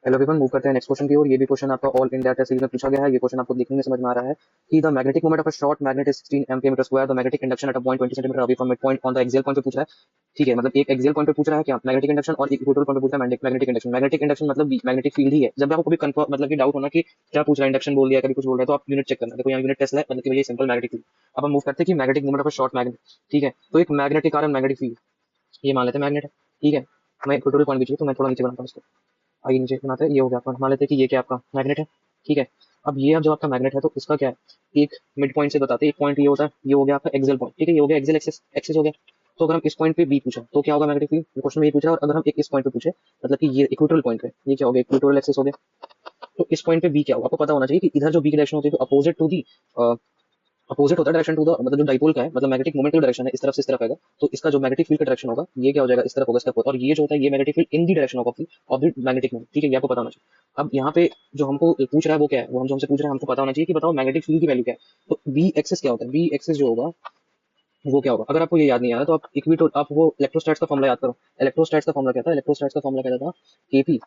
Hello everyone, move करते हैं next question की ओर। ये भी क्वेश्चन आपका ऑल इंडिया टेस्ट सीरीज में पूछा गया है। ये क्वेश्चन आपको देखने में समझ में आ रहा है कि the magnetic moment of a short magnet is 16 ampere metre square, the magnetic induction at a point 20 centimetre away from mid point on the axial point पे पूछ रहा है। ठीक है, मतलब एक एक्सियल पॉइंट पे पूछ रहा है क्या मैग्नेटिक इंडक्शन, और एक इक्वेटोरियल पॉइंट पे पूछ रहा है मैग्नेटिक इंडक्शन। मैग्नेटिक इंडक्शन मतलब मैग्नेटिक फील्ड ही है। जब भी आपको कभी कंफर्म मतलब कि डाउट होना कि क्या पूछ रहा है, इंडक्शन बोल दिया कभी कुछ बोल रहा है, तो आप यूनिट चेक करना। देखो यहाँ यूनिट टेस्ट है, मतलब कि भैया सिंपल मैग्नेटिक फील्ड। अब हम मूव करते हैं कि magnetic moment of a short magnet. ठीक है, तो एक मैग्नेट के कारण मैग्नेटिक फील्ड, ये मान लेते हैं मैग्नेट है। ठीक है, मैं इक्वेटोरियल पॉइंट भी चाहिए तो मैं थोड़ा नीचे बनाता हूँ इसको। आइए नीचे बनाते हैं, ये हो गया आपका। मान लेते हैं कि ये क्या आपका मैग्नेट है। ठीक है, अब जब आपका मैग्नेट है तो इसका क्या है, एक मिड पॉइंट से बताते हैं। एक पॉइंट ये होता है, ये हो गया आपका एक्सियल पॉइंट। ठीक है, ये हो गया एक्सियल एक्सिस, एक्सिस हो गया। तो अगर हम इस पॉइंट पे बी पूछे तो क्या होगा मैग्नेटिक फील्ड, क्वेश्चन में ये पूछ रहा है। और अगर हम एक इस पॉइंट पे पूछे, मतलब कि ये इक्वेटोरियल पॉइंट है, ये क्या हो गया इक्वेटोरियल एक्सिस हो गया। तो इस पॉइंट पे बी क्या होगा, आपको पता होना चाहिए कि इधर जो बी की डायरेक्शन होती है तो अपोजिट टू दी अपोजिट होता है डायरेक्शन टू द, मतलब जो डाइपोल का है, मतलब मैग्नेटिक मोमेंट की डायरेक्शन है इस तरफ से इस तरफ आएगा। तो इसका जो मैग्नेटिक फील्ड का डायरेक्शन होगा ये क्या हो जाएगा, इस तरफ होगा, इस तरफ होगा। और ये जो होता है ये magnetic field in the direction of the magnetic moment. ठीक है, ये आपको पता होना चाहिए। अब यहाँ पे जो हमको पूछ रहा है वो क्या है, वो हम जो हमसे पूछ रहे हैं हमको पता होना चाहिए कि बताओ मैग्नेटिक फील्ड की वैल्यू क्या है। तो बी एक्सिस क्या होता है, बी एक्सिस जो होगा वो क्या होगा। अगर आपको ये याद नहीं आ रहा तो आप इक्विटो आप वो इलेक्ट्रोस्टैट्स का फॉर्मूला याद करो। इलेक्ट्रोस्टैट्स का फॉर्मूला क्या था, इलेक्ट्रोस्टैट्स का फॉर्मूला क्या था, KP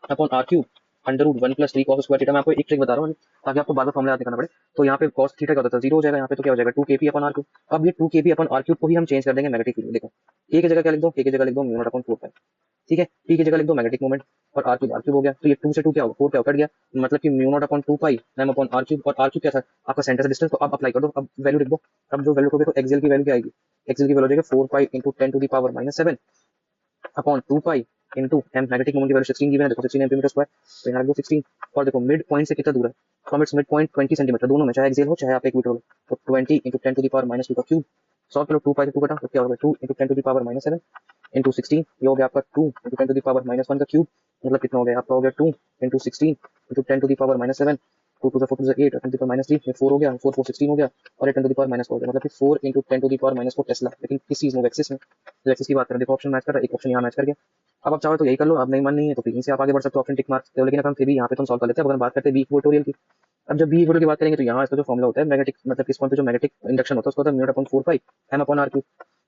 upon are cube under root 1 + 3 cos square theta. मैं आपको एक ट्रिक बता रहा हूँ ताकि आपको बार बार फॉर्मूला याद नहीं करना पड़े। तो यहाँ पे cos थीटा क्या होता था, 0 हो जाएगा यहाँ पे, तो क्या हो जाएगा 2 kp अपॉन आर क्यूब। अब ये 2 kp अपॉन आर क्यूब को ही हम चेंज कर देंगे मैग्नेटिक फील्ड। देखो k की जगह क्या लिख दो, k की जगह लिख दो म्यू नॉट अपॉन 4 पाई। ठीक है, p की जगह लिख दो मैग्नेटिक मोमेंट, और आर क्यूब हो गया। तो ये 2 से 2 क्या होगा, 4 क्या कट गया, मतलब कि mu naught upon 2 pi M upon are cube. और आर क्यूब क्या था आपका सेंटर से डिस्टेंस, तो अब अप्लाई कर दो, अब वैल्यू लिख दो। अब जो वैल्यू होगी तो एक्सियल की वैल्यू क्या आएगी, एक्सियल की वैल्यू हो जाएगी 4 pi into 10⁻⁻⁷ upon 2 pi into M. Magnetic moment की वैल्यू 16 गिवन है, देखो 16 एम्पीयर स्क्वायर, तो यहाँ लिखो 16। और देखो मिड पॉइंट से कितना दूर है, from its mid point 20 centimetre, दोनों में चाहे एक्सियल हो चाहे आप एक मीटर हो। तो 20 इंटू 10⁻⁻2 का क्यूब। सॉल्व करो, 2 पाई से 2 कटा तो क्या होगा 2 इंटू 10⁻⁻7 इंटू 16। ये हो गया आपका 2 इंटू 10⁻⁻1 का क्यूब, मतलब कितना हो गया आपका, हो गया 2 इंटू 16 इंटू 10⁻⁷ 2 टू 4 टू 8 10⁻3, ये 4 हो गया, 4 4 16 हो गया, और ये 10⁻4 हो गया, मतलब कि 4 इंटू 10⁻4 टेस्ला। लेकिन किस चीज में, एक्सिस में। तो एक्सिस की बात करें, देखो ऑप्शन मैच कर रहा है, एक ऑप्शन यहाँ मैच कर गया। अब आप चाहो तो यही कर लो, अब नहीं मन नहीं है तो फिर से आप आगे बढ़ सकते हो, ऑप्शन टिक मार्क हो। लेकिन अब हम फिर भी यहाँ पे तो सॉल्व कर लेते हैं। अगर हम बात करते हैं बी इक्वेटोरियल की, अब जब बी इक्वेटोरियल की बात करेंगे तो यहाँ इसका जो फॉर्मुला होता है मैग्नेटिक, मतलब किस पॉइंट पे जो मैग्नेटिक इंडक्शन होता है उसको होता है mu naught upon 4 pi M upon are cube.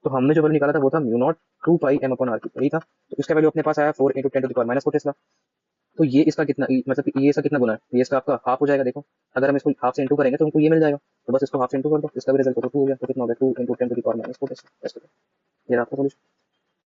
तो हमने जो वैल्यू निकाला था वो था mu naught 2 pi M upon are cube, यही था। तो इसका वैल्यू अपने पास आया 4 इंटू 10⁻⁻4 टेस्ला। तो ये इसका कितना, मतलब कि ये इसका कितना गुना है, ये इसका आपका हाफ हो जाएगा। देखो अगर हम इसको हाफ से इंटू करेंगे तो हमको ये मिल जाएगा, तो बस इसको हाफ से इंटू कर दो, इसका भी रिजल्ट 2 हो गया। तो कितना हो गया 2 इंटू 10⁻⁻4 टेस्ला। ये रहा आपका सॉल्यूशन।